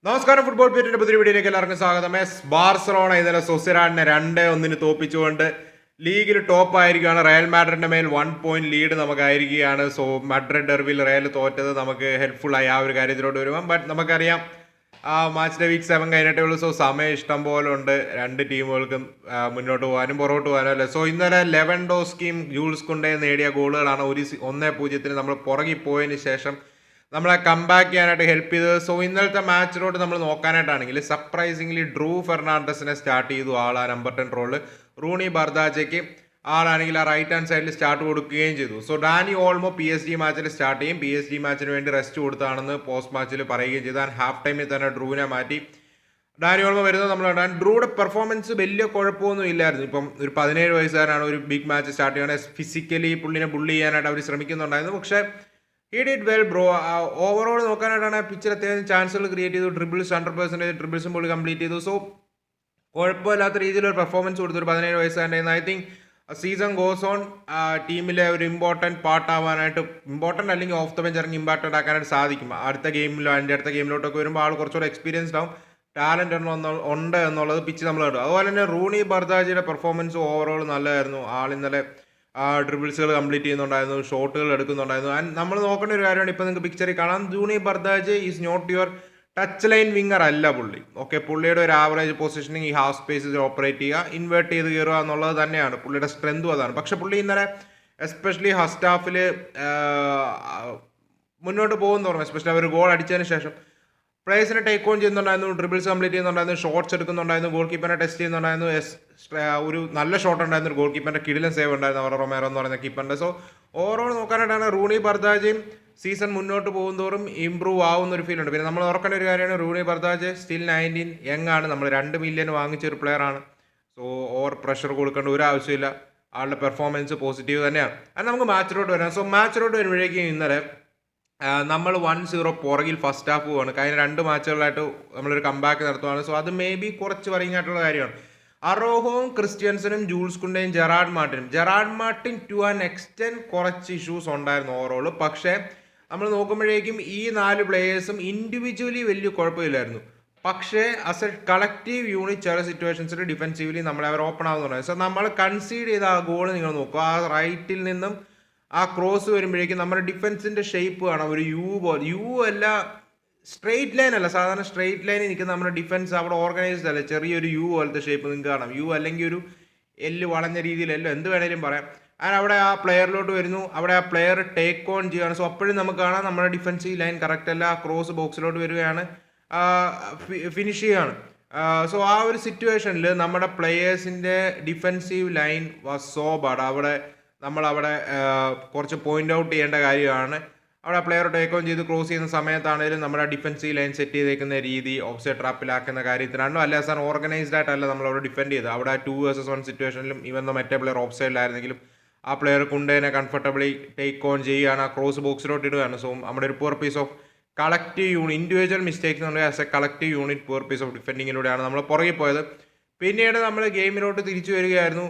നമസ്കാരം. ഫുട്ബോൾ പീറ്റിന്റെ പുതിയ വീഡിയോയിലേക്ക് എല്ലാവർക്കും സ്വാഗതം. ബാർസലോണ ഇന്നലെ സൊസിഡാഡിനെ 2-1 തോപ്പിച്ചുകൊണ്ട് ലീഗിൽ ടോപ്പ് ആയിരിക്കുകയാണ്. റയൽ മാഡ്രിഡിന്റെ മേൽ 1 പോയിന്റ് ലീഡ് നമുക്കായിരിക്കുകയാണ്. സോ മാഡ്രിഡ് ഡെർബിയിൽ റയൽ തോറ്റത് നമുക്ക് ഹെൽപ്ഫുൾ ആയി ആ ഒരു കാര്യത്തിലോട്ട് വരുമ്പോൾ. ബട്ട് നമുക്കറിയാം ആ മാച്ചിന്റെ വീക്ക് 7 കഴിഞ്ഞിട്ടേ ഉള്ളൂ. സോ സമയം ഇഷ്ടം പോലെ ഉണ്ട് രണ്ട് ടീമുകൾക്കും മുന്നോട്ട് പോകാനും പുറകോട്ട് പോകാനും അല്ലേ. സോ ഇന്നലെ ലെവൻഡോസ്കിയും ജൂൾസ് കുണ്ടയും നേടിയ ഗോളുകളാണ് 1-0 നമ്മൾ പുറകിൽ പോയതിന് ശേഷം നമ്മളെ കംബാക്ക് ചെയ്യാനായിട്ട് ഹെൽപ്പ് ചെയ്തത്. സോ ഇന്നലത്തെ മാച്ചിലോട്ട് നമ്മൾ നോക്കാനായിട്ടാണെങ്കിൽ സർപ്രൈസിംഗ്ലി ഡ്രൂ ഫെർണാണ്ടസിനെ സ്റ്റാർട്ട് ചെയ്തു. ആ നമ്പർ 10 റോളിൽ റൂണി ബർദാജയ്ക്ക് ആളാണെങ്കിൽ ആ റൈറ്റ് ഹാൻഡ് സൈഡിൽ സ്റ്റാർട്ട് കൊടുക്കുകയും ചെയ്തു. സോ ഡാനി ഓൾമോ PSG മാച്ചിൽ സ്റ്റാർട്ട് ചെയ്യും. PSG മാച്ചിന് വേണ്ടി റെസ്റ്റ് കൊടുത്താണെന്ന് പോസ്റ്റ് മാച്ചിൽ പറയുകയും ചെയ്തു. ആൻഡ് ഹാഫ് ടൈമിൽ തന്നെ ഡ്രൂവിനെ മാറ്റി ഡാനി ഓൾമോ വരുന്നത് നമ്മൾ കണ്ടാൽ ഡ്രൂയുടെ പെർഫോമൻസ് വലിയ കുഴപ്പമൊന്നും ഇല്ലായിരുന്നു. ഇപ്പം ഒരു 17 വയസ്സുകാരാണ് ഒരു ബിഗ് മാച്ച് സ്റ്റാർട്ട് ചെയ്യണത്. ഫിസിക്കലി പുള്ളിനെ ബുള്ളി ചെയ്യാനായിട്ട് അവർ ശ്രമിക്കുന്നുണ്ടായിരുന്നു. പക്ഷേ he did well bro. Overall നോക്കാനായിട്ടാണ് പിച്ചിൽ അത്യാവശ്യം ചാൻസുകൾ ക്രിയേറ്റ് ചെയ്തു. ഡ്രിബിൾസ് 100% ഡ്രിബിൾസും പുള്ളി കംപ്ലീറ്റ് ചെയ്തു. സോ കുഴപ്പമില്ലാത്ത രീതിയിലൊരു പെർഫോമൻസ് കൊടുത്തു ഒരു 17 വയസ്സുകാരൻ്റെ. I think season goes on ടീമിലെ ഒരു ഇമ്പോർട്ടൻറ്റ് പാർട്ടാവാനായിട്ട്, ഇമ്പോർട്ടൻ്റ് അല്ലെങ്കിൽ ഓഫ് ദ ബെഞ്ച് ഇറങ്ങി ഇമ്പാക്റ്റഡ് ആക്കാനായിട്ട് സാധിക്കും. അടുത്ത ഗെയിമിലോ അതിൻ്റെ അടുത്ത ഗെയിമിലോട്ടൊക്കെ വരുമ്പോൾ ആൾ കുറച്ചുകൂടെ എക്സ്പീരിയൻസ്ഡ് ആവും. ടാലൻ്റ് ഉണ്ട് എന്നുള്ളത് പിച്ച് നമ്മൾ കണ്ടു. അതുപോലെ തന്നെ റൂണി ബർദാജിയുടെ പെർഫോമൻസ് ഓവറോൾ നല്ലതായിരുന്നു. ആൾ ഇന്നലെ ഡ്രിബിൾസുകൾ കംപ്ലീറ്റ് ചെയ്യുന്നുണ്ടായിരുന്നു, ഷോട്ടുകൾ എടുക്കുന്നുണ്ടായിരുന്നു. ആൻഡ് നമ്മൾ നോക്കേണ്ട ഒരു കാര്യമാണ്, ഇപ്പോൾ നിങ്ങൾക്ക് പിക്ചറിൽ കാണാം, Roony Bardghji is not your touch line winger അല്ല പുള്ളി. ഓക്കെ, പുള്ളിയുടെ ഒരു ആവറേജ് പൊസിഷനിങ് ഈ ഹാഫ് സ്പേസിൽ ഓപ്പറേറ്റ് ചെയ്യുക, ഇൻവേർട്ട് ചെയ്ത് കയറുക എന്നുള്ളത് തന്നെയാണ് പുള്ളിയുടെ സ്ട്രെങ്തും അതാണ്. പക്ഷെ പുള്ളി ഇന്നലെ എസ്പെഷ്യലി ഫസ്റ്റ് ഹാഫിൽ മുന്നോട്ട് പോകുമെന്ന് പറഞ്ഞു. എസ്പെഷ്യലി അവർ ഗോൾ അടിച്ചതിന് ശേഷം പ്ലേയേഴ്സിനെ ടേക്ക് ഓൺ ചെയ്യുന്നുണ്ടായിരുന്നു, ഡ്രിബിൾസ് കംപ്ലീറ്റ് ചെയ്യുന്നുണ്ടായിരുന്നു, ഷോട്ട്സ് എടുക്കുന്നുണ്ടായിരുന്നു, ഗോൾ കീപ്പറിനെ ടെസ്റ്റ് ചെയ്യുന്നുണ്ടായിരുന്നു. ഒരു നല്ല ഷോട്ട് ഉണ്ടായിരുന്നു, ഗോൾ കീപ്പറിൻ്റെ കിടിലൻ സേവ് ഉണ്ടായിരുന്നു അവർ റൊമേറോ എന്ന് പറയുന്ന കീപ്പറിൻ്റെ. സോ ഓവറോൾ നോക്കാനായിട്ടാണ് റൂണി ബർദാജയും സീസൺ മുന്നോട്ട് പോകുന്നതോറും ഇമ്പ്രൂവ് ആവുന്ന ഒരു ഫീൽ ഉണ്ട്. പിന്നെ നമ്മൾ ഓർക്കേണ്ട ഒരു കാര്യമാണ്, റൂണി ബർദാജ് സ്റ്റിൽ 19 യങ് ആണ്. നമ്മൾ 2 മില്യൺ വാങ്ങിച്ച ഒരു പ്ലെയർ ആണ്. സോ ഓവർ പ്രഷർ കൊടുക്കേണ്ട ഒരു ആവശ്യമില്ല. ആളുടെ പെർഫോമൻസ് പോസിറ്റീവ് തന്നെയാണ്. അത് നമുക്ക് മാച്ചിലോട്ട് വരാം. സോ മാച്ചിലോട്ട് വരുമ്പോഴേക്കും ഇന്നലെ നമ്മൾ 1-0 പുറകിൽ ഫസ്റ്റ് ഹാഫ് പോവാണ്. കഴിഞ്ഞ 2 മാച്ചുകളായിട്ട് നമ്മളൊരു കംബാക്ക് നടത്തുവാണ്. സോ അത് മേ ബി കുറച്ച് വറിങ് ആയിട്ടുള്ള കാര്യമാണ്. അറോഹോയും ക്രിസ്ത്യൻസനും ജൂൾസ് കുണ്ടയും Gerard Martin to an extent കുറച്ച് ഇഷ്യൂസ് ഉണ്ടായിരുന്നു ഓവറോൾ. പക്ഷേ നമ്മൾ നോക്കുമ്പോഴേക്കും ഈ 4 പ്ലേയേഴ്സും ഇൻഡിവിജ്വലി വലിയ കുഴപ്പമില്ലായിരുന്നു. പക്ഷേ ആസ് എ കളക്റ്റീവ് യൂണിറ്റ് ചില സിറ്റുവേഷൻസിൽ ഡിഫെൻസീവ്ലി നമ്മളെ അവർ ഓപ്പൺ ആവുന്നുണ്ടായിരുന്നു. സോ നമ്മൾ കൺസീഡ് ചെയ്ത ആ ഗോൾ നിങ്ങൾ നോക്കുക, ആ റൈറ്റിൽ നിന്നും ആ ക്രോസ് വരുമ്പോഴേക്കും നമ്മുടെ ഡിഫൻസിൻ്റെ ഷേപ്പ് കാണാം. ഒരു യു അല്ല, സ്ട്രെയിറ്റ് ലൈൻ അല്ല. സാധാരണ സ്ട്രെയിറ്റ് ലൈനിൽ നിൽക്കുന്ന നമ്മുടെ ഡിഫൻസ് അവിടെ ഓർഗനൈസ്ഡ് അല്ല. ചെറിയൊരു യു പോലത്തെ ഷേപ്പ് നിങ്ങൾക്ക് കാണാം. യു അല്ലെങ്കിൽ ഒരു എല്ല് വളഞ്ഞ രീതിയിലല്ലോ, എന്ത് വേണേലും പറയാം. ആൻഡ് അവിടെ ആ പ്ലെയറിലോട്ട് വരുന്നു, അവിടെ ആ പ്ലെയർ ടേക്ക് ഓൺ ചെയ്യുകയാണ്. സോ അപ്പോഴും നമുക്ക് കാണാം നമ്മുടെ ഡിഫൻസീവ് ലൈൻ കറക്റ്റ് അല്ല. ആ ക്രോസ് ബോക്സിലോട്ട് വരികയാണ്, ഫിനിഷ് ചെയ്യുകയാണ്. സോ ആ ഒരു സിറ്റുവേഷനിൽ നമ്മുടെ പ്ലെയേഴ്സിൻ്റെ defensive line was so bad. നമ്മളവിടെ കുറച്ച് പോയിന്റ് ഔട്ട് ചെയ്യേണ്ട കാര്യമാണ്. അവിടെ പ്ലെയർ ടേക്ക് ഓൺ ചെയ്ത് ക്രോസ് ചെയ്യുന്ന സമയത്താണെങ്കിലും നമ്മുടെ ഡിഫൻസീവ് ലൈൻ സെറ്റ് ചെയ്തേക്കുന്ന രീതി ഓഫ് സൈഡ് ട്രാപ്പിലാക്കുന്ന കാര്യത്തിലാണോ അല്ല സാർ ഓർഗനൈസ്ഡ് ആയിട്ടല്ല നമ്മളവിടെ ഡിഫെൻഡ് ചെയ്ത്. അവിടെ 2 vs 1 സിറ്റുവേഷനിലും ഇവൻ മറ്റേ പ്ലെയർ ഓഫ് സൈഡിലായിരുന്നെങ്കിലും ആ പ്ലെയർ കുണ്ടേനെ കംഫർട്ടബിളി ടേക്ക് ഓൺ ചെയ്യുകയാണ്, ആ ക്രോസ് ബോക്സിലോട്ട് ഇടുകയാണ്. സോ നമ്മുടെ ഒരു poor piece of collective individual mistakes എന്നുണ്ടെങ്കിൽ as a collective unit poor piece of ഡിഫെൻഡിങ്ങിലൂടെയാണ് നമ്മൾ പുറകെ പോയത്. പിന്നീട് നമ്മൾ ഗെയിമിലോട്ട് തിരിച്ചു വരികയായിരുന്നു.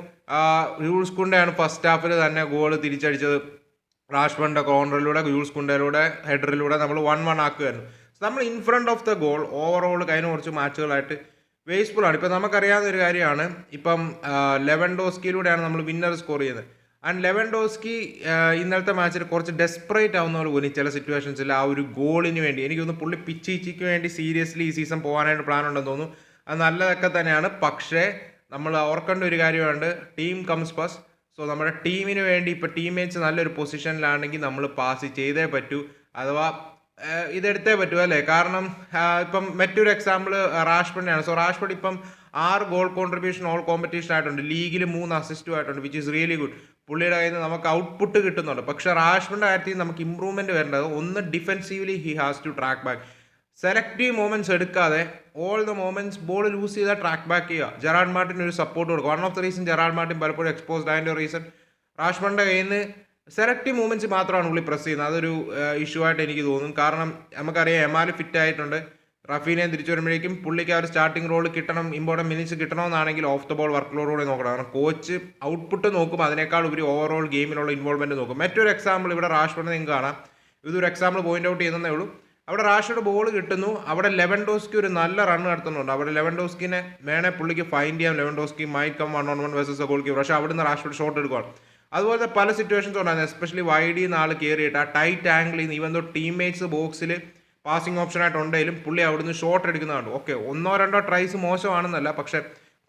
ജൂൾസ് കുണ്ടയാണ് ഫസ്റ്റ് ഹാഫിൽ തന്നെ ഗോൾ തിരിച്ചടിച്ചത്. റാഷ്ഫോർഡിൻ്റെ കോർണറിലൂടെ, ജൂൾസ് കുണ്ടയിലൂടെ, ഹെഡറിലൂടെ നമ്മൾ 1-1 ആക്കുകയായിരുന്നു. നമ്മൾ in front of the goal overall കഴിഞ്ഞ കുറച്ച് മാച്ചുകളായിട്ട് വേസ്റ്റ്ഫുൾ ആണ്. ഇപ്പം നമുക്കറിയാവുന്ന ഒരു കാര്യമാണ്, ഇപ്പം ലെവൻഡോസ്കിയിലൂടെയാണ് നമ്മൾ വിന്നർ സ്കോർ ചെയ്യുന്നത്. ആൻഡ് ലെവൻഡോസ്കി ഇന്നലത്തെ മാച്ചിൽ കുറച്ച് ഡെസ്പറേറ്റ് ആവുന്ന പോലെ ചില സിറ്റുവേഷൻസിൽ ആ ഒരു ഗോളിന് വേണ്ടി എനിക്ക് തോന്നുന്നു പുള്ളി പിച്ചിക്ക് വേണ്ടി സീരിയസ്ലി ഈ സീസൺ പോകാനായിട്ട് പ്ലാൻ ഉണ്ടെന്ന് തോന്നുന്നു. അത് നല്ലതൊക്കെ തന്നെയാണ്. പക്ഷേ നമ്മൾ ഓർക്കേണ്ട ഒരു കാര്യമുണ്ട്, ടീം കംസ് ഫസ്റ്റ്. സോ നമ്മുടെ ടീമിന് വേണ്ടി ഇപ്പോൾ ടീംമേറ്റ്സ് നല്ലൊരു പൊസിഷനിലാണെങ്കിൽ നമ്മൾ പാസ് ചെയ്തേ പറ്റൂ, അഥവാ ഇതെടുത്തേ പറ്റൂ അല്ലേ. കാരണം ഇപ്പം മറ്റൊരു എക്സാമ്പിൾ റാഷ്ഫോർഡിനെയാണ്. സോ റാഷ്ഫോർഡ് ഇപ്പം 6 ഗോൾ കോൺട്രിബ്യൂഷൻ ഓൾ കോമ്പറ്റീഷൻ ആയിട്ടുണ്ട്, ലീഗിൽ 3 അസിസ്റ്റും ആയിട്ടുണ്ട്, വിച്ച് ഈസ് റിയലി ഗുഡ്. പുള്ളിയുടെ കയ്യിൽ നിന്ന് നമുക്ക് ഔട്ട്പുട്ട് കിട്ടുന്നുണ്ട്. പക്ഷേ റാഷ്ഫോർഡിൻ്റെ കാര്യത്തിൽ നമുക്ക് ഇമ്പ്രൂവ്മെൻറ്റ് വരേണ്ടത് ഒന്ന് defensively he has to track back. Selective moments എടുക്കാതെ all the moments ball loose ചെയ്താൽ ട്രാക്ക് ബാക്ക് ചെയ്യുക. ജെറാഡ് മാർട്ടിൻ ഒരു സപ്പോർട്ട് കൊടുക്കുക. One of the reason Gerard Martin പലപ്പോഴും എക്സ്പോസ്ഡ് ആയതിൻ്റെ റീസൺ റാഷ്ഫോർഡിൻ്റെ കയ്യിൽ നിന്ന് സെലക്റ്റീവ് മൂവ്മെന്റ്സ് മാത്രമാണ് പുള്ളി പ്രസ് ചെയ്യുന്നത്. അതൊരു ഇഷ്യൂ ആയിട്ട് എനിക്ക് തോന്നും. കാരണം നമുക്കറിയാം എമാല് ഫിറ്റ് ആയിട്ടുണ്ട്, റഫീനെ തിരിച്ചു വരുമ്പോഴേക്കും പുള്ളിക്ക് ആ ഒരു സ്റ്റാർട്ടിംഗ് റോൾ കിട്ടണം, ഇമ്പോർട്ടൻറ്റ് മിനിറ്റ്സ് കിട്ടണമെന്നാണെങ്കിൽ ഓഫ് ദ ബോൾ വർക്ക് ലോഡോടെ നോക്കണം. കാരണം കോച്ച് ഔട്ട്പുട്ട് നോക്കും, അതിനേക്കാൾ ഉപരി ഓവറോൾ ഗെയിമിലുള്ള ഇൻവോൾവ്മെൻറ്റ് നോക്കും. മറ്റൊരു എക്സാമ്പിൾ ഇവിടെ റാഷ്ഫോർഡിനെ നിങ്ങൾക്ക് കാണാം. ഇതൊരു എക്സാമ്പിൾ പോയിന്റ് ഔട്ട് ചെയ്യുന്നതേ ഉള്ളൂ. അവിടെ റാഷ്ഫോർഡ് ബോൾ കിട്ടുന്നു. അവിടെ ലെവൻഡോസ്കി ഒരു നല്ല റൺ നടത്തുന്നുണ്ട്. അവിടെ ലെവൻഡോസ്കിനെ വേണേ പുള്ളിക്ക് ഫൈൻഡ് ചെയ്യാം. Lewandowski may come 1-on-1 versus goalkeeper. പക്ഷേ അവിടുന്ന് റാഷ്ഫോർഡ് ഷോട്ട് എടുക്കുകയാണ്. അതുപോലത്തെ പല സിറ്റുവേഷൻസ് ഉണ്ടായിരുന്നു. എസ്പെഷ്യലി വൈഡിൽ നിന്ന് ആൾ കയറിയിട്ട് ആ ടൈറ്റ് ആംഗിളിൽ നിന്ന് ഈവൻ ദോ ടീംമേറ്റ്സ് ബോക്സിൽ പാസിംഗ് ഓപ്ഷനായിട്ട് ഉണ്ടെങ്കിലും പുള്ളി അവിടുന്ന് ഷോട്ട് എടുക്കുന്നതാണ്. ഓക്കെ, 1-2 ട്രൈസ് മോശമാണെന്നല്ല, പക്ഷേ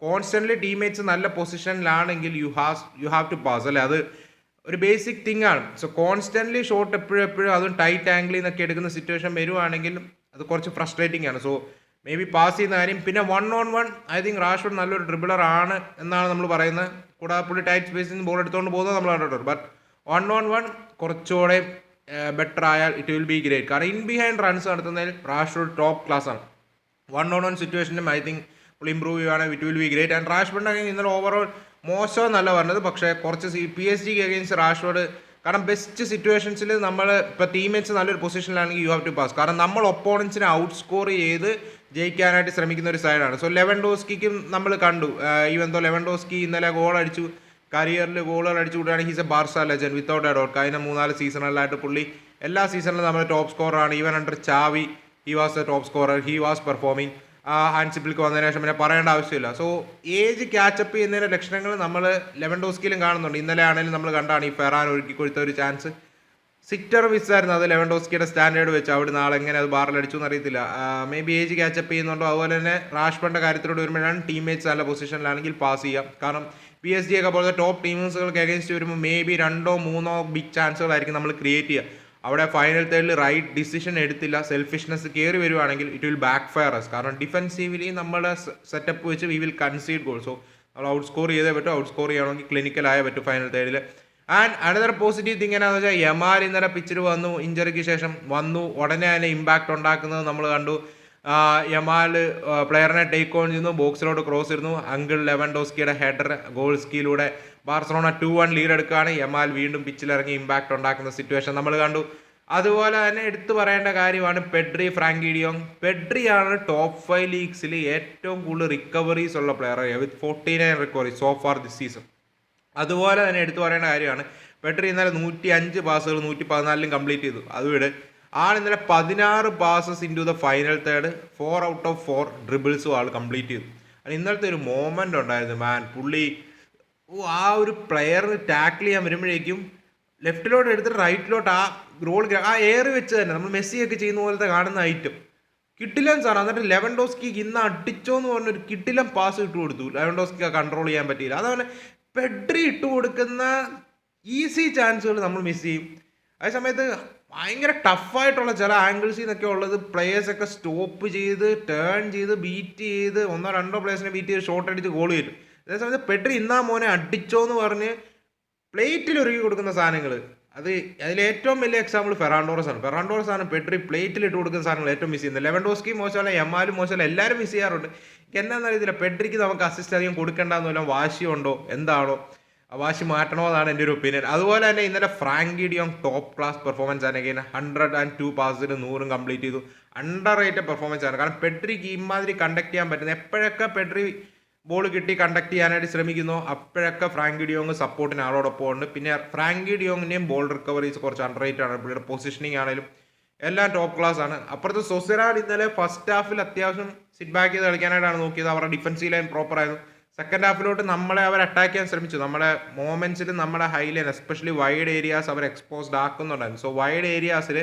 കോൺസ്റ്റന്റ്ലി ടീംമേറ്റ്സ് നല്ല പൊസിഷനിലാണെങ്കിൽ യു ഹാവ് ടു പാസ് അല്ലേ, അത് ഒരു ബേസിക് തിങ് ആണ്. സോ കോൺസ്റ്റന്റ്ലി ഷോട്ട് എപ്പോഴും അതും ടൈറ്റ് ആംഗിളിൽ നിന്നൊക്കെ എടുക്കുന്ന സിറ്റുവേഷൻ വരുവാണെങ്കിൽ അത് കുറച്ച് ഫ്രസ്ട്രേറ്റിംഗ് ആണ്. സോ മേ ബി പാസ് ചെയ്യുന്ന കാര്യം. പിന്നെ 1-on-1 ഐ തിങ്ക് റാഷ്ഫോർഡ് നല്ലൊരു ഡ്രിബിളർ ആണ് എന്നാണ് നമ്മൾ പറയുന്നത്. കൂടാതെ പുള്ളി ടൈറ്റ് സ്പേസിൽ നിന്ന് ബോൾ എടുത്തുകൊണ്ട് പോകുന്നത് നമ്മൾ കണ്ടിട്ടുണ്ട്. ബട്ട് 1-on-1 കുറച്ചുകൂടെ ബെറ്റർ ആയാൽ ഇറ്റ് വിൽ ബി ഗ്രേറ്റ്. കാരണം ഇൻ ബിഹൈൻഡ് റൺസ് നടത്തുന്നതിൽ റാഷ്ഫോർഡ് ടോപ്പ് ക്ലാസ് ആണ്. 1-on-1 സിറ്റുവേഷനും ഐ തിങ്ക് പുള്ളി ഇമ്പ്രൂവ് ചെയ്യുകയാണെങ്കിൽ it will be great. And റാഷ്ഫോർഡിൻ്റെ ഇന്നലെ ഓവറോൾ മോശമെന്നല്ല പറഞ്ഞത്, പക്ഷേ കുറച്ച് PSG അഗെയിൻസ്റ്റ് റാഷ്ഫോർഡ്, കാരണം ബെസ്റ്റ് സിറ്റുവേഷൻസിൽ നമ്മൾ ഇപ്പോൾ ടീംമേറ്റ്സ് നല്ലൊരു പൊസിഷനിലാണെങ്കിൽ യു ഹാവ് ടു പാസ്. കാരണം നമ്മൾ ഒപ്പോണൻസിനെ ഔട്ട് സ്കോർ ചെയ്ത് ജയിക്കാനായിട്ട് ശ്രമിക്കുന്ന ഒരു സൈഡാണ്. സോ ലെവൻഡോസ്കിക്കും നമ്മൾ കണ്ടു, ഈവൻ ദോ ലെവൻഡോസ്കി ഇന്നലെ ഗോൾ അടിച്ചു, കരിയറിൽ ഗോളുകൾ അടിച്ചു കൂട്ടുകയാണെങ്കിൽ he's a Barca legend without a doubt. കഴിഞ്ഞ 3-4 സീസണുകളിലായിട്ട് പുള്ളി എല്ലാ സീസണിലും നമ്മൾ ടോപ്പ് സ്കോറാണ്. Even under Xavi he was a top scorer, he was performing. ഹാൻസിപ്പിൾക്ക് വന്നതിന് ശേഷം പിന്നെ പറയേണ്ട ആവശ്യമില്ല. സോ ഏജ് ക്യാച്ചപ്പ് ചെയ്യുന്നതിൻ്റെ ലക്ഷണങ്ങൾ നമ്മൾ ലെവൻഡോസ്കിയിലും കാണുന്നുണ്ട്. ഇന്നലെ ആണെങ്കിലും നമ്മൾ കണ്ടാണ് ഈ ഫെറാൻ ഒരുക്കി കൊടുത്ത ഒരു ചാൻസ് സിക്ടർ മിസ്സായിരുന്നു. അത് ലെവൻഡോസ്കിയുടെ സ്റ്റാൻഡേർഡ് വെച്ച് അവിടെ നാളെ എങ്ങനെ അത് ബാറിലടിച്ചു എന്നറിയത്തില്ല. മേ ബി ഏജ് ക്യാച്ചപ്പ് ചെയ്യുന്നുണ്ടോ. അതുപോലെ തന്നെ റാഷ്ഫോർഡിൻ്റെ കാര്യത്തിലൂടെ വരുമ്പോഴാണ് ടീംമേറ്റ്സ് നല്ല പൊസിഷനിലാണെങ്കിൽ പാസ് ചെയ്യാം. കാരണം PSG ഒക്കെ പോലത്തെ ടോപ്പ് ടീംസുകൾക്ക് അഗേൻസ്റ്റ് വരുമ്പോൾ മേ ബി 2-3 ബിഗ് ചാൻസുകളായിരിക്കും നമ്മൾ ക്രിയേറ്റ് ചെയ്യുക. അവിടെ ഫൈനൽ തേർഡിൽ റൈറ്റ് ഡിസിഷൻ എടുത്തില്ല, സെൽഫിഷ്നെസ് കയറി വരുവാണെങ്കിൽ it will backfire us. കാരണം ഡിഫെൻസീവ്ലി നമ്മുടെ സെറ്റപ്പ് വെച്ച് we will concede goal. So നമ്മൾ ഔട്ട് സ്കോർ ചെയ്തേ പറ്റും. ഔട്ട് സ്കോർ ചെയ്യണമെങ്കിൽ ക്ലിനിക്കലായേ പറ്റും ഫൈനൽ തേർഡിൽ. ആൻഡ് അനദർ പോസിറ്റീവ് തിങ് എന്നാന്ന് വെച്ചാൽ യമാൽ ഇന്നലെ പിച്ചിൽ വന്നു, ഇഞ്ചറിക്ക് ശേഷം വന്നു, ഉടനെ തന്നെ ഇമ്പാക്റ്റ് ഉണ്ടാക്കുന്നത് നമ്മൾ കണ്ടു. യമാൽ പ്ലെയറിനെ ടേക്ക് ഓൺ ചെയ്യുന്നു, ബോക്സിലോട്ട് ക്രോസ് ഇരുന്നു, അങ്കിൾ ലെവൻഡോസ്കിയുടെ ഹെഡർ ഗോൾ സ്കീലൂടെ ബാർസലോണ 2-1 ലീഡ് എടുക്കുകയാണ്. യമാൽ വീണ്ടും പിച്ചിലിറങ്ങി ഇമ്പാക്റ്റ് ഉണ്ടാക്കുന്ന സിറ്റുവേഷൻ നമ്മൾ കണ്ടു. അതുപോലെ തന്നെ എടുത്തു പറയേണ്ട കാര്യമാണ് പെഡ്രി, ഫ്രാങ്കി ഡിയോങ്. പെഡ്രിയാണ് ടോപ്പ് 5 ലീഗ്സിൽ ഏറ്റവും കൂടുതൽ റിക്കവറീസ് ഉള്ള player with 49 recovery so far this season. അതുപോലെ തന്നെ എടുത്തു പറയേണ്ട കാര്യമാണ് പെഡ്രി ഇന്നലെ 105 പാസുകൾ 114 കംപ്ലീറ്റ് ചെയ്തു. അതുവിടെ ആൾ ഇന്നലെ 16 passes in to the final third, 4 out of 4 ഡ്രിബിൾസും ആൾ കംപ്ലീറ്റ് ചെയ്തു. ഇന്നലത്തെ ഒരു മോമെൻ്റ് ഉണ്ടായിരുന്നു മാൻ. പുള്ളി ആ ഒരു പ്ലെയറിന് ടാക്കിൾ ചെയ്യാൻ വരുമ്പോഴേക്കും ലെഫ്റ്റിലോട്ട് എടുത്തിട്ട് റൈറ്റിലോട്ട് ആ റോൾ ആ എയർ വെച്ച് തന്നെ നമ്മൾ മെസ്സിയൊക്കെ ചെയ്യുന്ന പോലത്തെ കാണുന്ന ഐറ്റം കിട്ടില്ലൻ സാർ. എന്നിട്ട് ലെവൻഡോസ്കിക്ക് ഇന്ന് അടിച്ചോന്ന് പറഞ്ഞൊരു കിട്ടില്ലൻ പാസ് ഇട്ട് കൊടുത്തു. ലെവൻഡോസ്കിക്ക് കൺട്രോൾ ചെയ്യാൻ പറ്റിയില്ല. അതുപോലെ പെഡ്രി ഇട്ട് കൊടുക്കുന്ന ഈസി ചാൻസുകൾ നമ്മൾ മിസ് ചെയ്യും. അതേ സമയത്ത് ഭയങ്കര ടഫായിട്ടുള്ള ചില ആംഗിൾസിൽ നിന്നൊക്കെ ഉള്ളത് പ്ലേയേഴ്സൊക്കെ സ്റ്റോപ്പ് ചെയ്ത് ടേൺ ചെയ്ത് ബീറ്റ് ചെയ്ത് 1-2 പ്ലേയേഴ്സിനെ ബീറ്റ് ചെയ്ത് ഷോട്ട് അടിച്ച് ഗോൾ ചെയ്തു. അതേസമയത്ത് പെഡ്രി ഇന്നാ മോനെ അടിച്ചോന്ന് പറഞ്ഞ് പ്ലേറ്റിൽ ഒരുക്കി കൊടുക്കുന്ന സാധനങ്ങൾ, അതിലേറ്റവും വലിയ എക്സാമ്പിൾ ഫെറാൻ ടോറസ് ആണ്. പെഡ്രി പ്ലേറ്റിൽ ഇട്ട് കൊടുക്കുന്ന സാധനങ്ങൾ ഏറ്റവും മിസ് ചെയ്യുന്നത്. ലെവൻഡോസ്കി മോശമല്ല, യമാലും മോശമല്ല, എല്ലാവരും മിസ് ചെയ്യാറുണ്ട്. എന്നാന്ന് അറിയത്തില്ല, പെഡ്രിക്ക് നമുക്ക് അസിസ്റ്റ് അധികം കൊടുക്കേണ്ടെന്ന് വല്ല വാശിയുണ്ടോ എന്താണോ, വാശി മാറ്റണോ എന്നാണ് എൻ്റെ ഒരു ഒപ്പീനിയൻ. അതുപോലെ തന്നെ ഇന്നലെ Frankie de Jong top class performance ആണ്. 102 പാസിന് 100 കംപ്ലീറ്റ് ചെയ്തു. അണ്ടർ റേറ്റഡ് പെർഫോമൻസ് ആണ്. കാരണം പെഡ്രിക്ക് ഇമാതിരി കണ്ടക്ട് ചെയ്യാൻ പറ്റുന്നത് എപ്പോഴൊക്കെ പെഡ്രി ബോൾ കിട്ടി കണ്ടക്ട് ചെയ്യാനായിട്ട് ശ്രമിക്കുന്നു അപ്പോഴൊക്കെ ഫ്രാങ്കി ഡിയോങ് സപ്പോർട്ടിന് ആളോടൊപ്പം ഉണ്ട്. പിന്നെ ഫ്രാങ്കി ഡിയോങ്ങിൻ്റെയും ബോൾ റിക്കവറീസ് കുറച്ച് അണ്ടർ റേറ്റഡ് ആണ്. പുള്ളിയുടെ പൊസിഷനിങ് ആണെങ്കിലും എല്ലാം ടോപ്പ് ക്ലാസ് ആണ്. അപ്പുറത്ത് സൊസെറാഡ് ഇന്നലെ ഫസ്റ്റ് ഹാഫിൽ അത്യാവശ്യം സിറ്റ് ബാക്ക് ചെയ്ത് കളിക്കാനായിട്ടാണ് നോക്കിയത്. അവരുടെ ഡിഫൻസീവ് ലൈൻ പ്രോപ്പർ ആയിരുന്നു. സെക്കൻഡ് ഹാഫിലോട്ട് നമ്മളെ അവർ അറ്റാക്ക് ചെയ്യാൻ ശ്രമിച്ചു. നമ്മുടെ മോമെന്റ്സിൽ നമ്മുടെ high line especially wide areas അവർ എക്സ്പോസ്ഡ് ആക്കുന്നുണ്ടായിരുന്നു. സോ വൈഡ് ഏരിയാസിൽ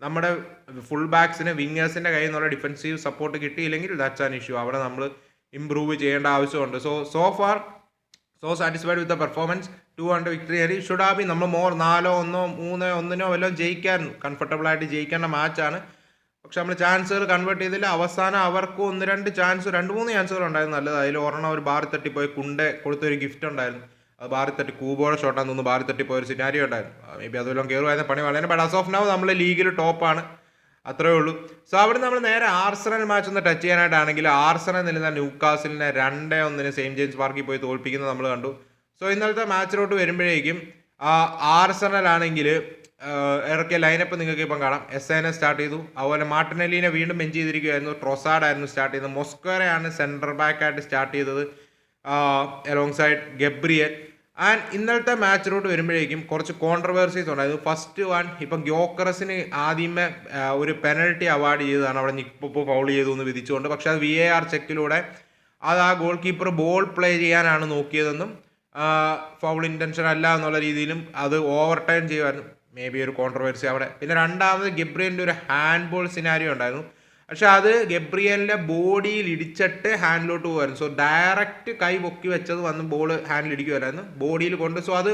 നമ്മുടെ ഫുൾ ബാക്സിന് വിങ്ങേഴ്സിൻ്റെ കയ്യിൽ നിന്നുള്ള ഡിഫൻസീവ് സപ്പോർട്ട് കിട്ടിയില്ലെങ്കിൽ ദാറ്റ്സ് ആൻ ഇഷ്യൂ. അവിടെ നമ്മൾ ഇംപ്രൂവ് ചെയ്യേണ്ട ആവശ്യമുണ്ട്. So far so satisfied with the performance. 200 victory ആയി ഷുഡ് ഹാവ് ബീൻ. നമ്മൾ 4-1 3-1 വല്ലതും ജയിക്കാൻ കംഫർട്ടബിളായിട്ട് ജയിക്കേണ്ട മാച്ചാണ്. പക്ഷെ നമ്മൾ ചാൻസുകൾ കൺവേർട്ട് ചെയ്തില്ല. അവസാനം അവർക്ക് 1-2 ചാൻസുകൾ ഉണ്ടായിരുന്നു നല്ലത്. അതിൽ ഒരെണ്ണം ഒരു ബാറി തട്ടിപ്പോയി കുണ്ടെ കൊടുത്തൊരു ഗിഫ്റ്റ് ഉണ്ടായിരുന്നു. അത് ബാറി തട്ടി കൂബോടെ ഷോട്ടാന്ന് തോന്നുന്നു ബാറി തട്ടിപ്പോയൊരു സിനാരിയോ ഉണ്ടായിരുന്നു. മേ ബി അതുവല്ലതും കയറുമായിരുന്ന പണി വളരെ. ബട്ട് ആസ് ഓഫ് നൗ നമ്മൾ ലീഗിൽ ടോപ്പാണ്, അത്രേ ഉള്ളൂ. സോ അവിടെ നമ്മൾ നേരെ ആർസണൽ മാച്ച് ഒന്ന് ടച്ച് ചെയ്യാനായിട്ടാണെങ്കിൽ ആർസണൽ നിൽക്കുന്ന ന്യൂകാസിലിനെ 2-1 സെയിന്റ് ജെയിംസ് പാർക്കിൽ പോയി തോൽപ്പിക്കുന്നത് നമ്മൾ കണ്ടു. സോ ഇന്നലത്തെ മാച്ചിലോട്ട് വരുമ്പോഴേക്കും ആർസണൽ ആണെങ്കിൽ ഇറക്കിയ ലൈനപ്പ് നിങ്ങൾക്ക് ഇപ്പം കാണാം. എസ്എനെ സ്റ്റാർട്ട് ചെയ്തു. അതുപോലെ മാർട്ടിനെല്ലിനെ വീണ്ടും ബെഞ്ച് ചെയ്തിരിക്കുകയായിരുന്നു. ട്രൊസാഡ് ആയിരുന്നു സ്റ്റാർട്ട് ചെയ്തത്. മൊസ്ക്വറയാണ് സെൻറ്റർ ബാക്കായിട്ട് സ്റ്റാർട്ട് ചെയ്തത് അലോങ് സൈഡ് ഗബ്രിയൽ. ആൻഡ് ഇന്നലത്തെ മാച്ചിലോട്ട് വരുമ്പോഴേക്കും കുറച്ച് കോൺട്രവേഴ്സീസ് ഉണ്ടായിരുന്നു. ഫസ്റ്റ് വൺ, ഇപ്പം ഗ്യോക്കറസിന് ആദ്യമേ ഒരു പെനൽറ്റി അവാർഡ് ചെയ്തതാണ് അവിടെ നിക്ക് ഫൗൾ ചെയ്തു എന്ന് വിധിച്ചുകൊണ്ട്. പക്ഷെ അത് VAR ചെക്കിലൂടെ അത് ആ ഗോൾ കീപ്പർ ബോൾ പ്ലേ ചെയ്യാനാണ് നോക്കിയതെന്നും ഫൗൾ ഇൻറ്റൻഷൻ അല്ല എന്നുള്ള രീതിയിലും അത് ഓവർ ടൈം ചെയ്യുമായിരുന്നു. മേ ബി ഒരു കോൺട്രവേഴ്സി അവിടെ. പിന്നെ രണ്ടാമത് ഗബ്രിയലിൻ്റെ ഒരു ഹാൻഡ് ബോൾ സിനാരിയോ ഉണ്ടായിരുന്നു. പക്ഷെ അത് ഗബ്രിയലിൻ്റെ ബോഡിയിൽ ഇടിച്ചിട്ട് ഹാൻഡിലോട്ട് പോകുമായിരുന്നു. സോ ഡയറക്റ്റ് കൈ പൊക്കി വെച്ചത് വന്ന് ബോൾ ഹാൻഡിൽ ഇടിക്കുമായിരുന്നു, ബോഡിയിൽ കൊണ്ട്. സോ അത്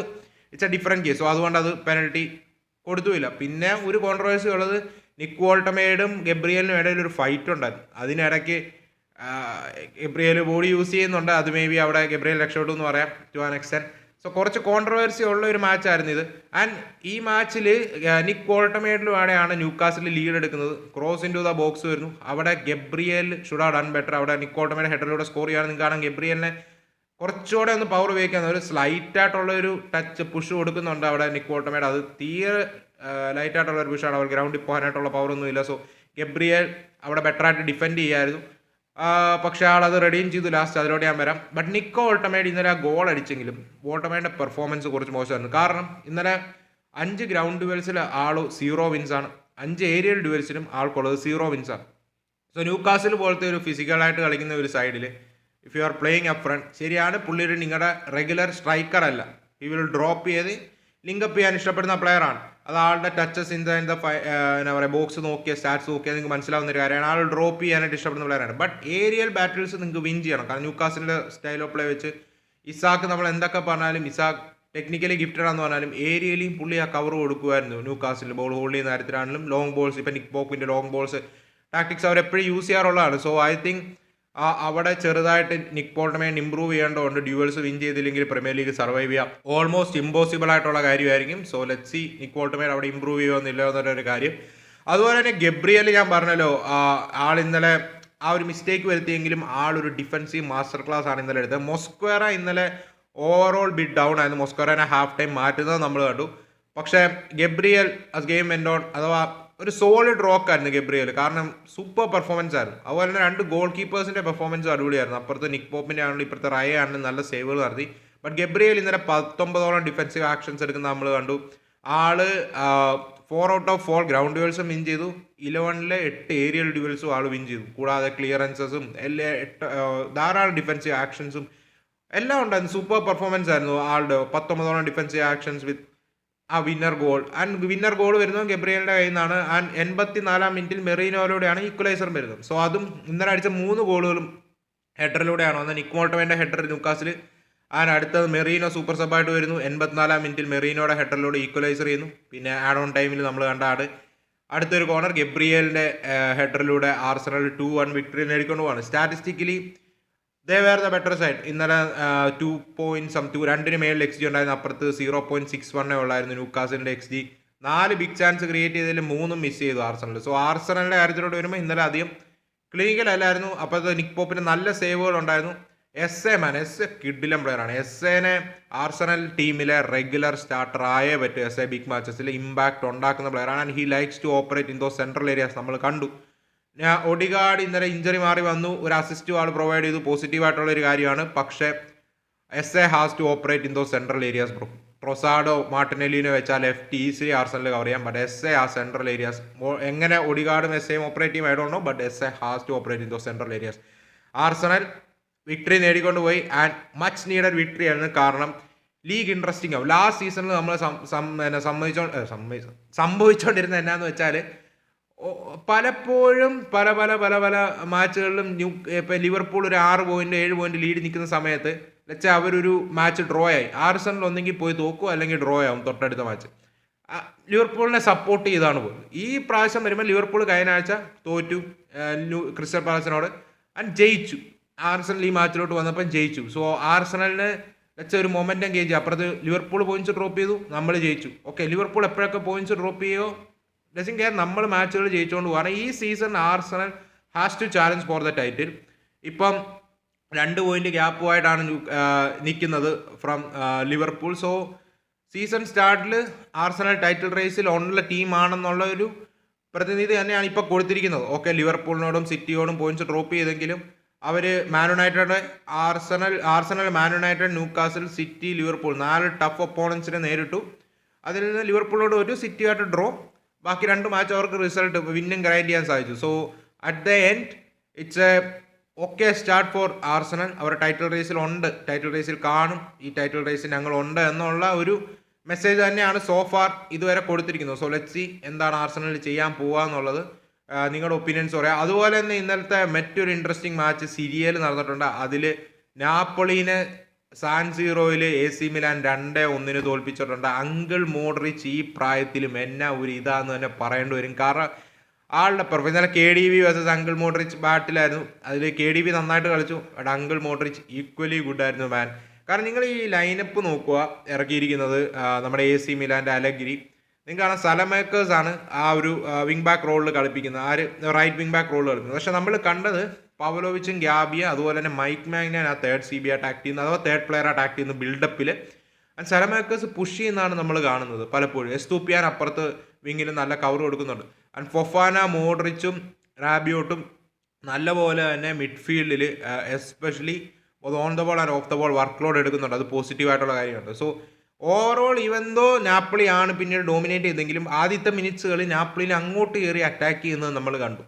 it's A different case. So അതുകൊണ്ട് അത് പെനൽറ്റി കൊടുത്തുമില്ല. പിന്നെ ഒരു കോൺട്രവേഴ്സി ഉള്ളത് നിക്ക് വോൾട്ടമേഡും ഗബ്രിയലിനും ഇടയിൽ ഒരു ഫൈറ്റ് ഉണ്ടായിരുന്നു. അതിനിടയ്ക്ക് ഗബ്രിയൽ ബോഡി യൂസ് ചെയ്യുന്നുണ്ട്. അത് മേ ബി അവിടെ ഗബ്രിയൽ രക്ഷപ്പെട്ടു എന്ന് പറയാം ടു ആൻ എക്സ്റ്റെൻറ്റ്. സോ കുറച്ച് കോൺട്രവേഴ്സി ഉള്ള ഒരു മാച്ചായിരുന്നു ഇത്. ആൻഡ് ഈ മാച്ചിൽ നിക്ക് വോൾട്ടമേഡിലൂടെയാണ് ന്യൂകാസിൽ ലീഡ് എടുക്കുന്നത്. Cross in to the box വരുന്നു. അവിടെ Gabriel should have done better. അവിടെ നിക്ക് വോൾട്ടമേഡ് ഹെഡറിലൂടെ സ്കോർ ചെയ്യാൻ നിങ്ങൾക്ക് കാണാം. ഗബ്രിയലിനെ കുറച്ചുകൂടെ ഒന്ന് പവർ ഉപയോഗിക്കാൻ ഒരു സ്ലൈറ്റ് ആയിട്ടുള്ള ഒരു ടച്ച് പുഷ് കൊടുക്കുന്നുണ്ട് അവിടെ നിക്ക് വോൾട്ടമേഡ്. അത് തീരെ ലൈറ്റ് ആയിട്ടുള്ള ഒരു പുഷാണ്. അവർ ഗ്രൗണ്ടിൽ പോകാനായിട്ടുള്ള പവറൊന്നും ഇല്ല. സോ ഗബ്രിയൽ അവിടെ ബെറ്ററായിട്ട് ഡിഫെൻഡ് ചെയ്യായിരുന്നു. പക്ഷേ ആളത് റെഡീം ചെയ്തു ലാസ്റ്റ്. അതിലോട്ട് ഞാൻ വരാം. ബട്ട് നിക്ക് വോൾട്ടമേഡ് ഇന്നലെ ആ ഗോൾ അടിച്ചെങ്കിലും വോൾട്ടമേഡിൻ്റെ പെർഫോമൻസ് കുറച്ച് മോശമായിരുന്നു. കാരണം ഇന്നലെ 5 ഗ്രൗണ്ട് ഡ്യുവൽസിൽ ആൾ 0 വിൻസാണ്. 5 ഏരിയൽ ഡ്യുവൽസിലും ആൾക്കുള്ളത് 0 വിൻസാണ്. സോ ന്യൂകാസിൽ പോലത്തെ ഒരു ഫിസിക്കലായിട്ട് കളിക്കുന്ന ഒരു സൈഡിൽ if you are playing up front, ശരിയാണ് പുള്ളിയുടെ നിങ്ങളുടെ റെഗുലർ സ്ട്രൈക്കർ അല്ല. ഹി വിൽ ഡ്രോപ്പ് ചെയ്ത് ലിങ്കപ്പ് ചെയ്യാൻ ഇഷ്ടപ്പെടുന്ന പ്ലെയറാണ്. അത് ആളുടെ ടച്ചസ് ഇൻ ദ എന്താ പറയുക ബോക്സ് നോക്കിയ സ്റ്റാറ്റ്സ് നോക്കിയാൽ നിങ്ങൾക്ക് മനസ്സിലാവുന്ന ഒരു കാര്യമാണ്. ആൾ ഡ്രോപ്പ് ചെയ്യാനായിട്ട് ഇഷ്ടപ്പെടുന്ന പ്ലെയറാണ്. ബട്ട് ഏരിയൽ ബാറ്റിൽസ് നിങ്ങൾക്ക് വിൻ ചെയ്യണം. കാരണം ന്യൂകാസിൻ്റെ സ്റ്റൈൽ ഓഫ് പ്ലേ വെച്ച് ഇസാക്ക് നമ്മൾ എന്തൊക്കെ പറഞ്ഞാലും, ഇസാക്ക് ടെക്നിക്കലി ഗിഫ്റ്റഡ് ആണെന്ന് പറഞ്ഞാലും ഏരിയയിലും പുള്ളി ആ കവർ കൊടുക്കുമായിരുന്നു. ന്യൂകാസിൽ ബോൾ ഹോൾഡ് ചെയ്യുന്ന കാര്യത്തിലാണെങ്കിലും ലോങ് ബോൾസ്, ഇപ്പം നിക്ക് പോക്കിൻ്റെ ലോങ് ബോൾസ് ടാക്ടിക്സ് അവർ എപ്പോഴും യൂസ് ചെയ്യാറുള്ളതാണ്. സോ ഐ തിങ്ക് അവിടെ ചെറുതായിട്ട് നിക്ക് വോൾട്ടമേഡ് ഇമ്പ്രൂവ് ചെയ്യേണ്ടതുണ്ട്. ഡ്യുവൽസ് വിൻ ചെയ്തില്ലെങ്കിൽ പ്രീമിയർ ലീഗ് സർവൈവ് ചെയ്യാം ഓൾമോസ്റ്റ് ഇമ്പോസിബിൾ ആയിട്ടുള്ള കാര്യമായിരിക്കും. സോ ലെറ്റ് സി നിക്ക് വോൾട്ടമേഡ് അവിടെ ഇമ്പ്രൂവ് ചെയ്യുമെന്നില്ല എന്നൊരു കാര്യം. അതുപോലെ തന്നെ ഗബ്രിയൽ ഞാൻ പറഞ്ഞല്ലോ, ആൾ ഇന്നലെ ആ ഒരു മിസ്റ്റേക്ക് വരുത്തിയെങ്കിലും ആളൊരു ഡിഫൻസീവ് മാസ്റ്റർ ക്ലാസ് ആണ് ഇന്നലെ എടുത്തത്. മൊസ്ക്വേറ ഇന്നലെ ഓവറോൾ ബിറ്റ് ഡൗൺ ആയിരുന്നു. മൊസ്ക്വേറനെ ഹാഫ് ടൈം മാറ്റുന്നത് നമ്മൾ കണ്ടു. പക്ഷേ Gabriel as game went on, അഥവാ ഒരു സോളിഡ് റോക്ക് ആയിരുന്നു ഗബ്രിയൽ. കാരണം സൂപ്പർ പെർഫോമൻസ് ആയിരുന്നു. അതുപോലെ തന്നെ 2 ഗോൾ കീപ്പേഴ്സിൻ്റെ പെർഫോമൻസ് അടിപൊളിയായിരുന്നു. അപ്പുറത്ത് നിക്ക് പോപ്പിൻ്റെ ആണെങ്കിലും ഇപ്പുറത്തെ റയ ആണെങ്കിലും നല്ല സേവുകൾ നടത്തി. ബട്ട് ഗബ്രിയൽ ഇന്നലെ 19ഓളം ഡിഫൻസീവ് ആക്ഷൻസ് എടുക്കുന്ന നമ്മൾ കണ്ടു. ആള് 4 out of 4 ഗ്രൗണ്ട് ഡ്യുവൽസും വിൻ ചെയ്തു. 11ലെ 8 ഏരിയൽ ഡ്യുവൽസും ആൾ വിൻ ചെയ്തു. കൂടാതെ ക്ലിയറൻസസും ധാരാളം ഡിഫൻസീവ് ആക്ഷൻസും എല്ലാം ഉണ്ടായിരുന്നു. സൂപ്പർ പെർഫോമൻസ് ആയിരുന്നു ആളുടെ. 19ഓളം ഡിഫൻസീവ് ആക്ഷൻസ് വിത്ത് ആ winner goal. And winner goal വരുന്നത് ഗബ്രിയലിൻ്റെ കയ്യിൽ നിന്നാണ്. ആൻഡ് 84-ാം മിനിറ്റിൽ മെറീനോയിലൂടെയാണ് ഈക്വലൈസർ വരുന്നത്. സോ അതും ഇന്നലെ അടിച്ച 3 ഗോളുകളും ഹെഡറിലൂടെയാണ് വന്നത്. നിക്ക് വോൾട്ടമേഡിൻ്റെ ഹെഡർ ന്യൂകാസിൽ. ആൻഡ് അടുത്തത് മെറീനോ സൂപ്പർ സബായിട്ട് വരുന്നു. 84-ാം മിനിറ്റിൽ മെറീനോയുടെ ഹെഡറിലൂടെ ഈക്വലൈസർ ചെയ്യുന്നു. പിന്നെ ആഡ് ഓൺ ടൈമിൽ നമ്മൾ കണ്ട അടുത്തൊരു കോർണർ ഗബ്രിയലിൻ്റെ ഹെഡറിലൂടെ ആർസണൽ 2-1 വിക്ടറി നേടിക്കൊണ്ട് പോവാണ്. Statistically they were the better side. ഇന്നലെ 2.2 മേളിൽ XG ഉണ്ടായിരുന്നു. അപ്പുറത്ത് 0.61 ഉള്ളായിരുന്നു ന്യൂകാസിലിൻ്റെ XG. 4 ബിഗ് ചാൻസ് ക്രിയേറ്റ് ചെയ്തതിൽ 3 മിസ് ചെയ്തു ആർസണൽ. സോ ആർസണലിൻ്റെ കാര്യത്തിലോട്ട് വരുമ്പോൾ ഇന്നലെ അധികം ക്ലിനിക്കൽ അല്ലായിരുന്നു. അപ്പോഴത്തെ നിക്ക് പോപ്പിന് നല്ല സേവുകൾ ഉണ്ടായിരുന്നു. എസ് എ കിഡിലം പ്ലെയറാണ്. എനെ ആർസണൽ ടീമിലെ റെഗുലർ സ്റ്റാർട്ടർ ആയേ പറ്റും. ബിഗ് മാച്ചസിൽ ഇമ്പാക്ട് ഉണ്ടാക്കുന്ന പ്ലെയറാണ്. And he likes to operate in those central areas. നമ്മൾ കണ്ടു ഒഡിഗാർഡ് ഇന്നലെ ഇഞ്ചറി മാറി വന്നു, ഒരു അസിസ്റ്റ് ആൾ പ്രൊവൈഡ് ചെയ്തു, പോസിറ്റീവായിട്ടുള്ള ഒരു കാര്യമാണ്. പക്ഷേ he has to operate in those central areas. Trossard മാർട്ടിനെല്ലിനെ വെച്ചാൽ ലെഫ്റ്റ് ഈസിലി ആർസണൽ കവർ ചെയ്യാം. ബട്ട് ആ സെൻട്രൽ ഏരിയാസ് എങ്ങനെ ഒഡിഗാർഡും എയും ഓപ്പറേറ്റ് ചെയ്യും I don't know. But he has to operate in those central areas. Arsenal victory നേടിക്കൊണ്ട് പോയി. ആൻഡ് മച്ച് നീഡഡ് വിക്ടറി ആയിരുന്നു. കാരണം ലീഗ് ഇൻട്രസ്റ്റിംഗ് ആവും. ലാസ്റ്റ് സീസണിൽ നമ്മൾ സംഭവിച്ചുകൊണ്ടിരുന്ന എന്നാന്ന് വെച്ചാൽ പലപ്പോഴും പല മാച്ചുകളിലും ഇപ്പം ലിവർപൂൾ ഒരു 6 പോയിന്റ് 7 പോയിന്റ് ലീഡ് നിൽക്കുന്ന സമയത്ത് വെച്ചാൽ അവരൊരു മാച്ച് ഡ്രോ ആയി. ആർസണൽ ഒന്നെങ്കിൽ പോയി തോക്കുക അല്ലെങ്കിൽ ഡ്രോ ആവും തൊട്ടടുത്ത മാച്ച്. ലിവർപൂളിനെ സപ്പോർട്ട് ചെയ്താണ് പോകുന്നത്. ഈ പ്രാവശ്യം വരുമ്പോൾ ലിവർപൂൾ കഴിഞ്ഞ ആഴ്ച തോറ്റു ക്രിസ്റ്റൽ പാലസിനോട് ആൻഡ് ജയിച്ചു. ആർസണൽ ഈ മാച്ചിലോട്ട് വന്നപ്പോൾ ജയിച്ചു. സോ ആർസണലിന് വെച്ച ഒരു മൊമെൻറ്റം ഗേജ്. അപ്പുറത്ത് ലിവർപൂൾ പോയിന്റ്സ് ഡ്രോപ്പ് ചെയ്തു, നമ്മൾ ജയിച്ചു. ഓക്കെ, ലിവർപൂൾ എപ്പോഴൊക്കെ പോയിന്റ്സ് ഡ്രോപ്പ് ചെയ്യുമോ ഡസിൻ കെയർ, നമ്മൾ മാച്ചുകൾ ജയിച്ചുകൊണ്ട് പോകാൻ. ഈ season Arsenal has to challenge for the title. ഇപ്പം 2 പോയിന്റ് ഗ്യാപ്പുമായിട്ടാണ് നിൽക്കുന്നത് ഫ്രം ലിവർപൂൾ. സോ സീസൺ സ്റ്റാർട്ടിൽ ആർസണൽ ടൈറ്റിൽ റേസിൽ ഉള്ള ടീമാണെന്നുള്ള ഒരു പ്രതിനിധി തന്നെയാണ് ഇപ്പോൾ കൊടുത്തിരിക്കുന്നത്. ഓക്കെ, ലിവർപൂളിനോടും സിറ്റിയോടും പോയിന്റ്സ് ഡ്രോപ്പ് ചെയ്തെങ്കിലും അവർ Man United, Arsenal, Man United, Newcastle, City, Liverpool 4 tough ഒപ്പോണൻസിനെ നേരിട്ടു. അതിൽ നിന്ന് ലിവർപൂളോട് ഒരു, സിറ്റിയായിട്ട് ഡ്രോ. ബാക്കി 2 മാച്ച് അവർക്ക് റിസൾട്ട് വിന്നും ഗ്രൈൻഡ് ചെയ്യാൻ സാധിച്ചു. So at the end it's a okay start for Arsenal. അവർ ടൈറ്റിൽ റേസിൽ കാണും, ഈ ടൈറ്റിൽ റേസിൽ ഞങ്ങളുണ്ട് എന്നുള്ള ഒരു മെസ്സേജ് തന്നെയാണ് സോ ഫാർ ഇതുവരെ കൊടുത്തിരിക്കുന്നത്. സോ ലെറ്റ്സ് സീ എന്താണ് ആർസണൽ ചെയ്യാൻ പോവുക എന്നുള്ളത്. നിങ്ങളുടെ ഒപ്പീനിയൻസ് പറയാം. അതുപോലെ തന്നെ ഇന്നലത്തെ മറ്റൊരു ഇൻട്രസ്റ്റിംഗ് മാച്ച് സിരിയയിൽ നടന്നിട്ടുണ്ട്. അതിൽ നാപ്പോളിനെ സാൻ സീറോയിൽ AC മിലാൻ 2-1 തോൽപ്പിച്ചിട്ടുണ്ട്. അങ്കിൾ മോഡ്രിച്ച് ഈ പ്രായത്തിലും എന്നാ ഒരു ഇതാന്ന് തന്നെ പറയേണ്ടി വരും. കാരണം ആളുടെ പെർഫോമൻസ് ഇന്നലെ KDB വേഴ്സസ് അങ്കിൾ മോഡ്രിച്ച് ബാറ്റിലായിരുന്നു. അതിൽ KDB നന്നായിട്ട് കളിച്ചു. But uncle Modric equally good ആയിരുന്നു മാൻ. കാരണം നിങ്ങൾ ഈ ലൈനപ്പ് നോക്കുക, ഇറക്കിയിരിക്കുന്നത് നമ്മുടെ AC മിലാൻ്റെ അലഗ്രി. നിങ്ങൾക്ക് കാണാം സലമേക്കേഴ്സ് ആണ് ആ ഒരു വിങ് ബാക്ക് റോളിൽ കളിപ്പിക്കുന്നത്, റൈറ്റ് വിങ് ബാക്ക് റോളിൽ കളിക്കുന്നത്. പക്ഷെ നമ്മൾ കണ്ടത് പവലോവിച്ചും ഗ്യാബിയ അതുപോലെ തന്നെ മൈക്ക് മാഗ്നാൻ ആ തേർഡ് CB അറ്റാക്ക് ചെയ്യുന്നത്, അഥവാ തേർഡ് പ്ലെയർ അറ്റാക്ക് ചെയ്യുന്ന ബിൽഡപ്പിൽ. ആൻഡ് സലമേക്കേഴ്സ് പുഷ് ചെയ്യുന്നതാണ് നമ്മൾ കാണുന്നത് പലപ്പോഴും. എസ്തൂപ്പിയാൻ അപ്പുറത്ത് വിങ്ങിൽ നല്ല കവർ കൊടുക്കുന്നുണ്ട്. ആൻഡ് ഫൊഫാന, മോഡ്രിച്ചും റാബിയോട്ടും നല്ലപോലെ തന്നെ മിഡ്ഫീൽഡിൽ especially on the ball and off the ball workload എടുക്കുന്നുണ്ട്. അത് പോസിറ്റീവായിട്ടുള്ള കാര്യമുണ്ട്. സോ ഓവറോൾ ഇവന്തോ നാപ്പിളിയാണ് പിന്നീട് ഡോമിനേറ്റ് ചെയ്തെങ്കിലും ആദ്യത്തെ മിനിറ്റ്സുകളിൽ നാപ്പിളിയിൽ അങ്ങോട്ട് കയറി അറ്റാക്ക് ചെയ്യുന്നത് നമ്മൾ കണ്ടു.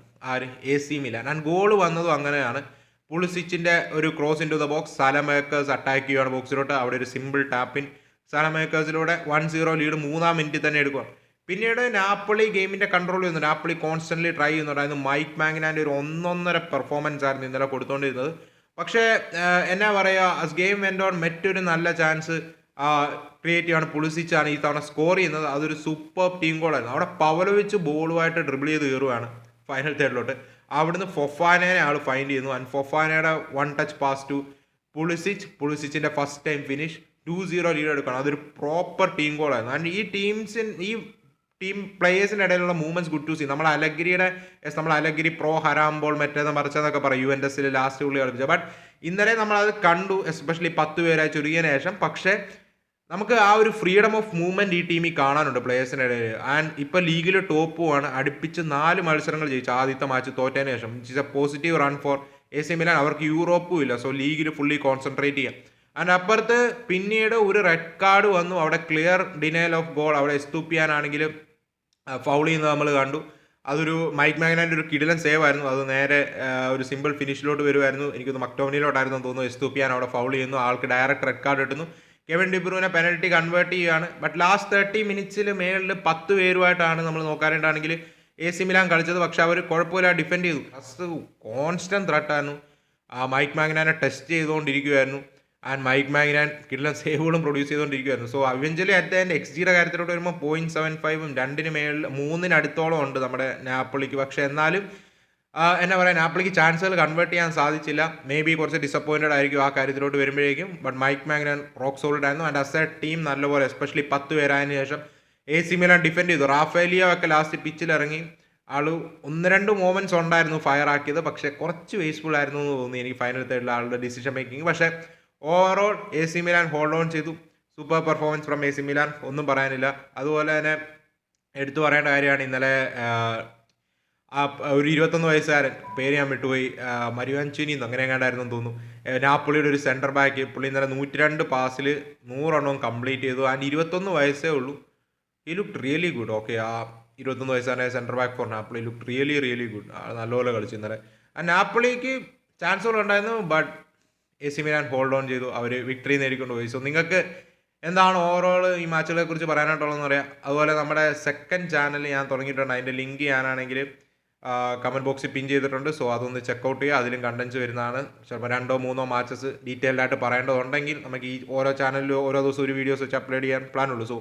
AC Milan. ആൻഡ് ഗോൾ വന്നതും അങ്ങനെയാണ്. പുളിസിച്ചിൻ്റെ ഒരു ക്രോസ് ഇൻ ടു ദ ബോക്സ്, സാലമേക്കേഴ്സ് അറ്റാക്ക് ചെയ്യുകയാണ് ബോക്സിലോട്ട്. അവിടെ ഒരു സിമ്പിൾ ടാപ്പിൻ സാലമേക്കേഴ്സിലൂടെ 1-0 ലീഡ് 3-ാം മിനിറ്റിൽ തന്നെ എടുക്കുക. പിന്നീട് നാപ്പിളി ഗെയിമിൻ്റെ കൺട്രോൾ ചെയ്യുന്നു. നാപ്പിളി കോൺസ്റ്റൻ്റ്ലി ട്രൈ ചെയ്യുന്നുണ്ടായിരുന്നു. മൈക്ക് മാഗ്നാൻ്റെ ഒരു 1-1.5 പെർഫോമൻസ് ആയിരുന്നു ഇന്നലെ കൊടുത്തുകൊണ്ടിരുന്നത്. പക്ഷേ എന്നാ പറയുക, ഗെയിം വെൻ്റ് ഓൺ മറ്റൊരു നല്ല ചാൻസ് ക്രിയേറ്റ് ചെയ്യാണ്. പുളിസിച്ചാണ് ഈ തവണ സ്കോർ ചെയ്യുന്നത്. അതൊരു സൂപ്പർ ടീം ഗോളായിരുന്നു. അവിടെ പവലോവിച്ച് ബോളുമായിട്ട് ഡ്രിബിൾ ചെയ്ത് കയറുകയാണ് ഫൈനൽ തേർഡിലോട്ട്. അവിടുന്ന് ഫൊഫാനയെ ആൾ ഫൈൻഡ് ചെയ്യുന്നു. ആൻഡ് ഫൊഫാനയുടെ 1 ടച്ച് പാസ് ടു പുളിസിച്ചിൻ്റെ ഫസ്റ്റ് ടൈം ഫിനിഷ് 2-0 ലീഡ് എടുക്കണം. അതൊരു പ്രോപ്പർ ടീം ഗോളായിരുന്നു. ആൻഡ് ഈ ടീം പ്ലേയേഴ്സിൻ്റെ ഇടയിലുള്ള മൂവ്മെൻറ്റ്സ് ഗുഡ് ടു സീ. നമ്മൾ അലഗ്രി പ്രോ ഹരാംബോൾ മറ്റേന്ന് മറിച്ചതെന്നൊക്കെ പറയും UNTSൽ ലാസ്റ്റ് പുള്ളി കളിപ്പിച്ചത്. ബട്ട് ഇന്നലെ നമ്മളത് കണ്ടു, എസ്പെഷ്യലി 10 പേരായി ചുരുങ്ങിയതിന് ശേഷം. പക്ഷേ നമുക്ക് ആ ഒരു ഫ്രീഡം ഓഫ് മൂവ്മെൻറ്റ് ഈ ടീമിൽ കാണാനുണ്ട് പ്ലേയേഴ്സിൻ്റെ ഇടയിൽ. ആൻഡ് ഇപ്പോൾ ലീഗിൽ ടോപ്പുമാണ്. അടുപ്പിച്ച് 4 മത്സരങ്ങൾ ജയിച്ചു ആദ്യത്തെ മാച്ച് തോറ്റതിന് ശേഷം. It's a positive run for AC Milan. അവർക്ക് യൂറോപ്പും ഇല്ല, സോ ലീഗിൽ ഫുള്ളി കോൺസെൻട്രേറ്റ് ചെയ്യാം. ആൻഡ് അപ്പുറത്ത് പിന്നീട് ഒരു റെഡ് കാർഡ് വന്നു. അവിടെ ക്ലിയർ ഡിനയൽ ഓഫ് ഗോൾ. അവിടെ എസ്തൂപ്പിയാനാണെങ്കിലും ഫൗൾ ചെയ്യുന്നത് നമ്മൾ കണ്ടു. അതൊരു മൈക്ക് മാഗ്നാൻ്റെ ഒരു കിടിലൻ സേവ് ആയിരുന്നു. അത് നേരെ ഒരു സിമ്പിൾ ഫിനിഷിലോട്ട് വരുമായിരുന്നു. എനിക്കൊന്ന് മക്ടോമിനിയിലോട്ടായിരുന്നു തോന്നുന്നു. എസ്തൂപ്പിയാൻ അവിടെ ഫൗൾ ചെയ്യുന്നു. ആൾക്ക് ഡയറക്റ്റ് റെഡ് കാർഡ് കിട്ടുന്നു. കെവിൻ ഡിബ്രൂനെ പെനൽറ്റി കൺവേർട്ട് ചെയ്യുകയാണ്. ബട്ട് ലാസ്റ്റ് 30 മിനിറ്റ്സിൽ മേളിൽ 10 പേരുമായിട്ടാണ് നമ്മൾ നോക്കാനായിട്ടാണെങ്കിൽ AC മിലാൻ കളിച്ചത്. പക്ഷെ അവർ കുഴപ്പമില്ല ഡിഫെൻഡ് ചെയ്തു. ഫസ്റ്റ് കോൺസ്റ്റന്റ് ത്രെട്ടായിരുന്നു. മൈക്ക് മാഗ്നാനെ ടെസ്റ്റ് ചെയ്തുകൊണ്ടിരിക്കുമായിരുന്നു. ആൻഡ് മൈക്ക് മാഗ്നാൻ കിടിലൻ സേവുകളും പ്രൊഡ്യൂസ് ചെയ്തുകൊണ്ടിരിക്കുമായിരുന്നു. സോ അവഞ്ചലി അറ്റ് എൻ്റെ XGയുടെ കാര്യത്തിലോട്ട് വരുമ്പോൾ 0.75ഉം 2-ന് മേളിൽ 3-ന് അടുത്തോളം ഉണ്ട് നമ്മുടെ നാപ്പിളിക്ക്. പക്ഷെ എന്നാലും എന്നാ പറയുക, നാപ്പിളിക്ക് ചാൻസുകൾ കൺവേർട്ട് ചെയ്യാൻ സാധിച്ചില്ല. മേ ബി കുറച്ച് ഡിസപ്പോയിൻറ്റഡ് ആയിരിക്കും ആ കാര്യത്തിലോട്ട് വരുമ്പോഴേക്കും. ബട്ട് മൈക്ക് മാഗ്നാൻ റോക്ക് സോളിഡ് ആയിരുന്നു. ആൻഡ് അസ് എ ടീം നല്ലപോലെ, എസ്പെഷ്യലി 10 പേരായതിനു ശേഷം AC മിലാൻ ഡിഫെൻഡ് ചെയ്തു. റാഫേലിയോ ഒക്കെ ലാസ്റ്റ് പിച്ചിലിറങ്ങി. ആൾ 1-2 മൊമെൻറ്റ്സ് ഉണ്ടായിരുന്നു ഫയർ ആക്കിയത്. പക്ഷേ കുറച്ച് വേസ്റ്റ്ഫുൾ ആയിരുന്നു എന്ന് തോന്നി എനിക്ക് ഫൈനൽ തേർഡിൽ ആളുടെ ഡിസിഷൻ മേക്കിംഗ്. പക്ഷേ overall AC Milan hold on ചെയ്തു. Super performance from AC Milan, ഒന്നും പറയാനില്ല. അതുപോലെ തന്നെ എടുത്തു പറയേണ്ട കാര്യമാണ് ഇന്നലെ ഒരു 21 വയസ്സുകാരൻ, പേര് ഞാൻ വിട്ടുപോയി, മരിവാൻചുനി അങ്ങനെ എങ്ങാണ്ടായിരുന്നു തോന്നുന്നു, നാപ്പോളിയുടെ ഒരു സെൻറ്റർ ബാക്ക്. പുള്ളി ഇന്നലെ 102 പാസിൽ 100 എണ്ണവും കംപ്ലീറ്റ് ചെയ്തു. ആൻഡ് 21 വയസ്സേ ഉള്ളൂ. ഈ ലുക്ക് റിയലി ഗുഡ്. ഓക്കെ, ആ 21 വയസ്സാണ് centre back for Napoli. Look really good. നല്ലപോലെ കളിച്ചു ഇന്നലെ. ആ നാപ്പോളിക്ക് ചാൻസുകൾ ഉണ്ടായിരുന്നു. But AC Milan hold on ചെയ്തു. അവർ വിക്ടറി നേടിക്കൊണ്ട് പോയി. സോ നിങ്ങൾക്ക് എന്താണ് ഓവറോൾ ഈ മാച്ചുകളെ കുറിച്ച് പറയാനായിട്ടുള്ളതെന്ന് പറയാം. അതുപോലെ നമ്മുടെ സെക്കൻഡ് ചാനൽ ഞാൻ തുടങ്ങിയിട്ടുണ്ട്. അതിൻ്റെ ലിങ്ക് ഞാനാണെങ്കിൽ കമൻറ്റ് ബോക്സിൽ പിൻ ചെയ്തിട്ടുണ്ട്. സോ അതൊന്ന് ചെക്കൗട്ട് ചെയ്യുക. അതിലും കണ്ടൻസ് വരുന്നതാണ്. ചിലപ്പോൾ 2-3 മാച്ചസ് ഡീറ്റെയിൽഡ് ആയിട്ട് പറയേണ്ടതുണ്ടെങ്കിൽ നമുക്ക് ഈ ഓരോ ചാനലിലും ഓരോ ദിവസം ഒരു വീഡിയോസ് വെച്ച് അപ്ലോഡ് ചെയ്യാൻ പ്ലാനുള്ളൂ. സോ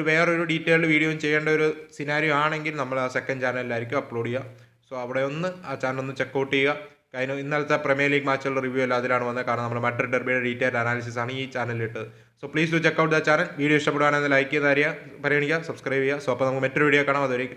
വേറൊരു ഡീറ്റെയിൽഡ് വീഡിയോയും ചെയ്യേണ്ട ഒരു സിനാരിയോ ആണെങ്കിൽ നമ്മൾ ആ സെക്കൻഡ് ചാനലിലായിരിക്കും അപ്ലോഡ് ചെയ്യുക. സോ അവിടെ ആ ചാനൽ ഒന്ന് ചെക്കൗട്ട് ചെയ്യുക. കഴിഞ്ഞ ഇന്നലത്തെ പ്രീമിയർ ലീഗ് മാച്ചുകളുടെ റിവ്യൂ എല്ലാം അതിലാണ് വന്നത്. കാരണം നമ്മുടെ മഡ്രിഡ് ഡെർബിയുടെ ഡീറ്റെയിൽഡ് അനാലിസിസ് ആണ് ഈ ചാനലിൽ ഇട്ടത്. So please to check out the channel. Video ഇഷ്ടപ്പെടുവാണെങ്കിൽ ലൈക്ക് ചെയ്ത് പരിഗണിക്കുക, സബ്സ്ക്രൈബ് ചെയ്യുക. സോ അപ്പോൾ നമുക്ക് മറ്റൊരു വീഡിയോ കാണാം. അതുവരെ